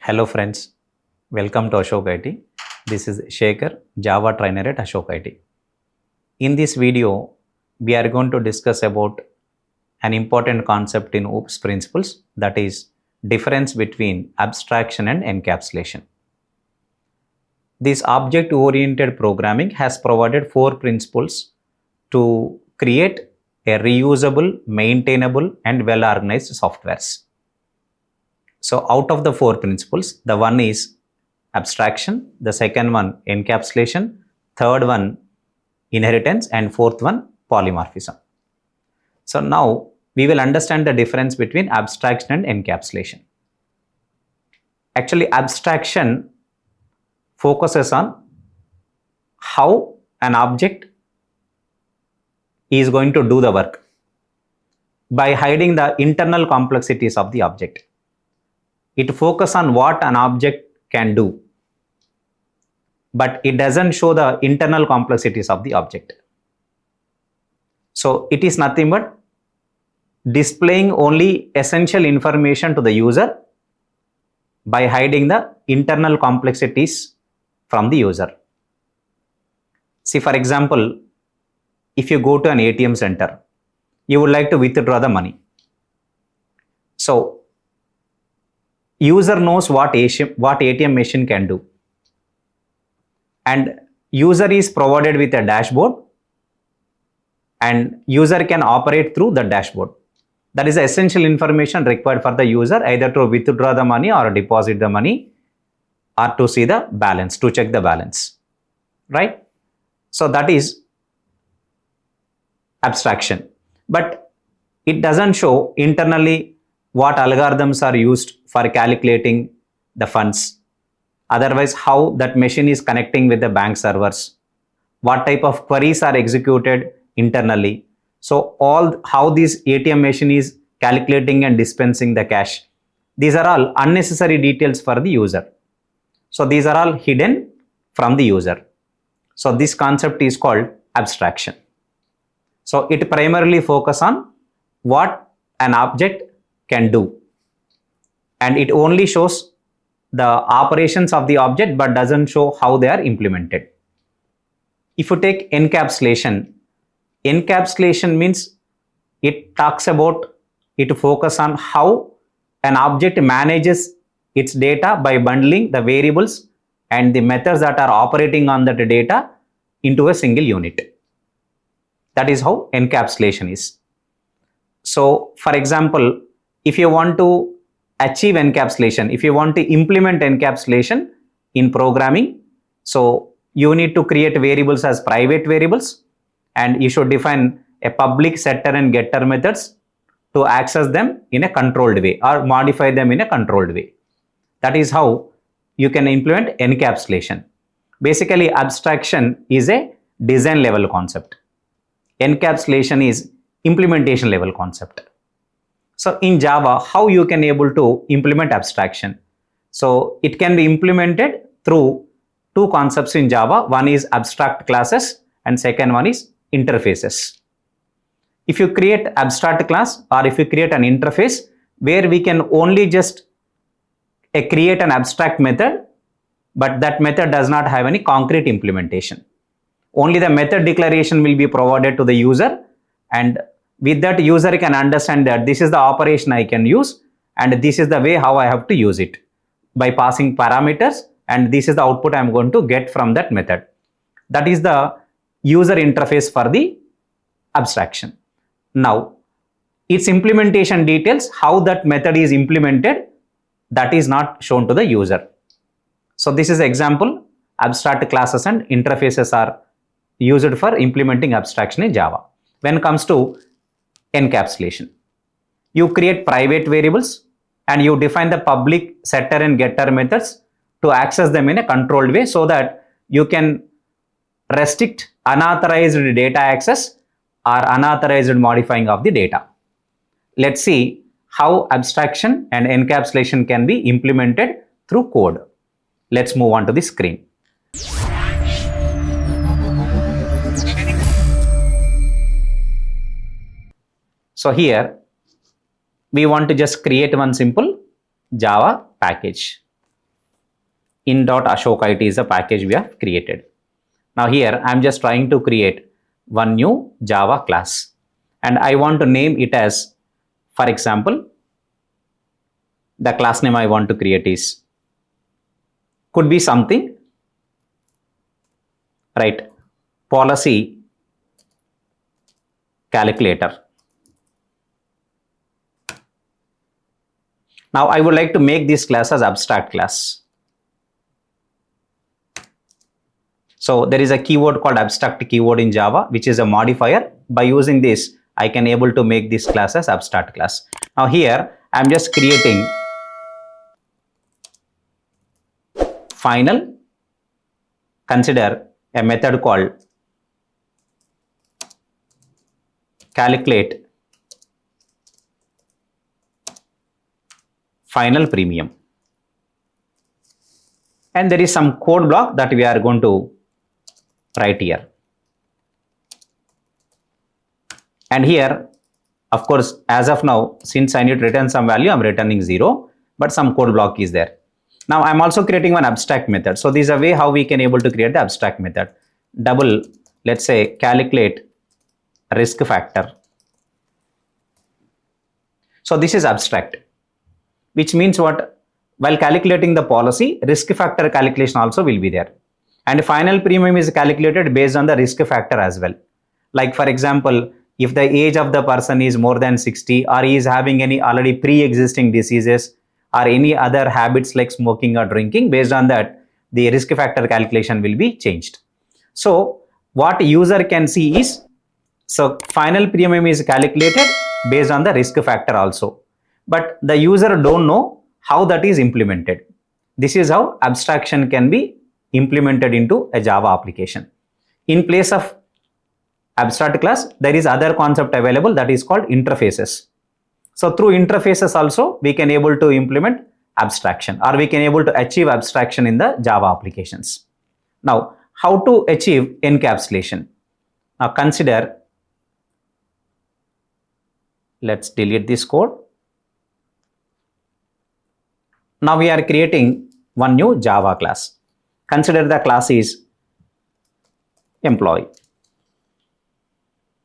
Hello friends, welcome to Ashok IT. This is Shekhar, Java trainer at Ashok IT. In this video, we are going to discuss about an important concept in OOPS principles, that is difference between abstraction and encapsulation. This object-oriented programming has provided 4 principles to create a reusable, maintainable and well-organized softwares. So out of the 4 principles, the one is abstraction, the second one encapsulation, third one inheritance, and fourth one polymorphism. So now we will understand the difference between abstraction and encapsulation. Actually, abstraction focuses on how an object is going to do the work by hiding the internal complexities of the object. It focuses on what an object can do, but it doesn't show the internal complexities of the object. So it is nothing but displaying only essential information to the user by hiding the internal complexities from the user. See, for example, if you go to an ATM center, you would like to withdraw the money. So user knows what ATM machine can do, and user is provided with a dashboard, and user can operate through the dashboard. That is the essential information required for the user, either to withdraw the money or deposit the money, or to see the balance, to check the balance, right? So that is abstraction, but it doesn't show internally what algorithms are used for calculating the funds. Otherwise, how that machine is connecting with the bank servers, what type of queries are executed internally. So how this ATM machine is calculating and dispensing the cash. These are all unnecessary details for the user. So these are all hidden from the user. So this concept is called abstraction. So it primarily focuses on what an object can do, and it only shows the operations of the object but doesn't show how they are implemented. If you take encapsulation means it talks about, it focuses on how an object manages its data by bundling the variables and the methods that are operating on that data into a single unit. That is how encapsulation is. So for example, if you want to achieve encapsulation, if you want to implement encapsulation in programming, so you need to create variables as private variables, and you should define a public setter and getter methods to access them in a controlled way or modify them in a controlled way. That is how you can implement encapsulation. Basically, abstraction is a design level concept. Encapsulation is implementation level concept. So in Java, how you can able to implement abstraction? So it can be implemented through 2 concepts in Java. One is abstract classes and second one is interfaces. If you create abstract class or if you create an interface where we can only just create an abstract method, but that method does not have any concrete implementation. Only the method declaration will be provided to the user, and with that user can understand that this is the operation I can use and this is the way how I have to use it by passing parameters, and this is the output I am going to get from that method. That is the user interface for the abstraction. Now, its implementation details, how that method is implemented, that is not shown to the user. So this is example, abstract classes and interfaces are used for implementing abstraction in Java. When it comes to encapsulation, you create private variables and you define the public setter and getter methods to access them in a controlled way, so that you can restrict unauthorized data access or unauthorized modifying of the data. Let's see how abstraction and encapsulation can be implemented through code. Let's move on to the screen. So here we want to just create one simple Java package. in.ashok IT is the package we have created. Now here I'm just trying to create one new Java class and I want to name it as, for example, the class name I want to create is, could be something, right, policy calculator. Now I would like to make this class as abstract class. So there is a keyword called abstract keyword in Java, which is a modifier. By using this, I can able to make this class as abstract class. Now here I'm just creating final. Consider a method called calculate final premium. And there is some code block that we are going to write here. And here, of course, as of now, since I need to return some value, I'm returning 0, but some code block is there. Now I'm also creating one abstract method. So this is a way how we can able to create the abstract method. Double, let's say, calculate risk factor. So this is abstract, which means what? While calculating the policy, risk factor calculation also will be there. And final premium is calculated based on the risk factor as well. Like for example, if the age of the person is more than 60 or he is having any already pre-existing diseases or any other habits like smoking or drinking, based on that, the risk factor calculation will be changed. So what user can see is, so final premium is calculated based on the risk factor also. But the user don't know how that is implemented. This is how abstraction can be implemented into a Java application. In place of abstract class, there is other concept available that is called interfaces. So through interfaces also we can able to implement abstraction, or we can able to achieve abstraction in the Java applications. Now how to achieve encapsulation? Now consider, let's delete this code. Now we are creating one new Java class. Consider the class is employee.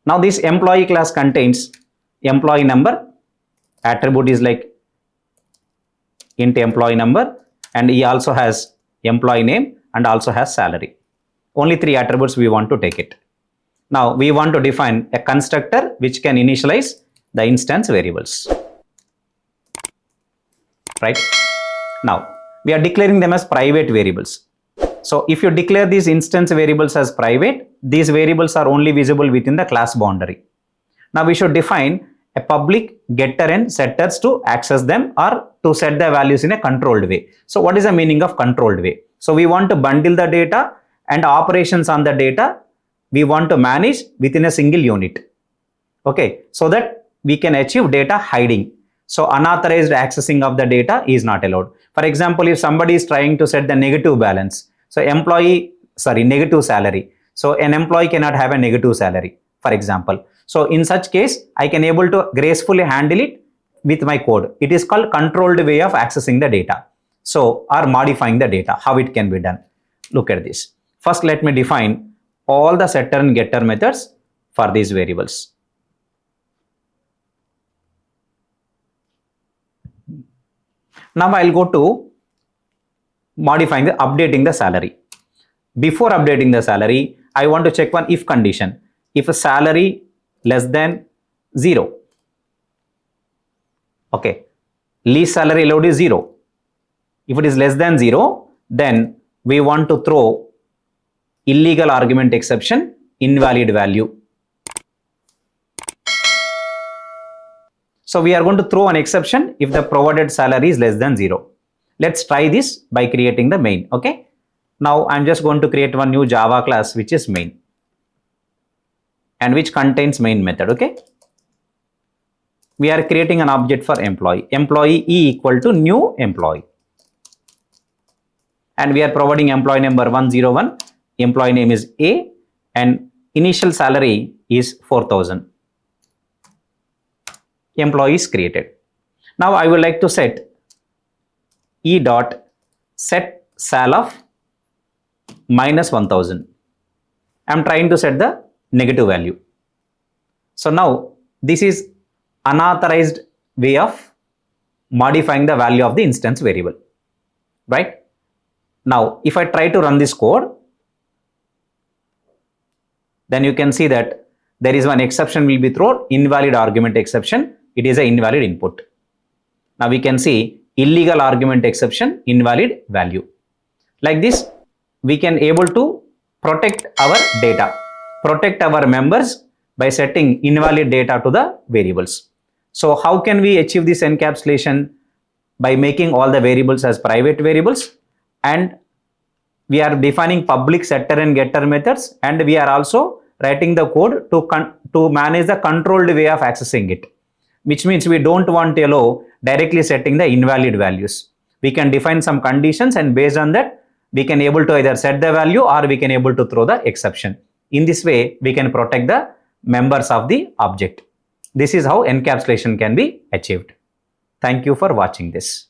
Now this employee class contains employee number, attribute is like int employee number, and he also has employee name and also has salary. Only 3 attributes we want to take it. Now we want to define a constructor which can initialize the instance variables. Right? Now we are declaring them as private variables. So if you declare these instance variables as private, these variables are only visible within the class boundary. Now we should define a public getter and setters to access them or to set the values in a controlled way. So what is the meaning of controlled way? So we want to bundle the data and operations on the data we want to manage within a single unit. Okay, so that we can achieve data hiding. So unauthorized accessing of the data is not allowed. For example, if somebody is trying to set the negative balance, so negative salary. So an employee cannot have a negative salary, for example. So in such case, I can able to gracefully handle it with my code. It is called controlled way of accessing the data. So, or modifying the data, how it can be done. Look at this. First, let me define all the setter and getter methods for these variables. Now I'll go to updating the salary. Before updating the salary, I want to check one if condition. If a salary less than 0, okay, least salary allowed is 0. If it is less than 0, then we want to throw illegal argument exception, invalid value. So we are going to throw an exception if the provided salary is less than 0. Let's try this by creating the main. Okay. Now I'm just going to create one new Java class which is main and which contains main method. Okay. We are creating an object for employee. Employee E equal to new employee. And we are providing employee number 101. Employee name is A and initial salary is 4,000. Employee is created. Now I would like to set E dot set sal of minus 1000. I'm trying to set the negative value. So now this is unauthorized way of modifying the value of the instance variable, right? Now, if I try to run this code, then you can see that there is one exception will be thrown, invalid argument exception. It is an invalid input. Now we can see illegal argument exception, invalid value. Like this, we can able to protect our data, protect our members by setting invalid data to the variables. So how can we achieve this encapsulation? By making all the variables as private variables, and we are defining public setter and getter methods, and we are also writing the code to manage the controlled way of accessing it, which means we don't want to allow directly setting the invalid values. We can define some conditions, and based on that we can able to either set the value or we can able to throw the exception. In this way we can protect the members of the object. This is how encapsulation can be achieved. Thank you for watching this.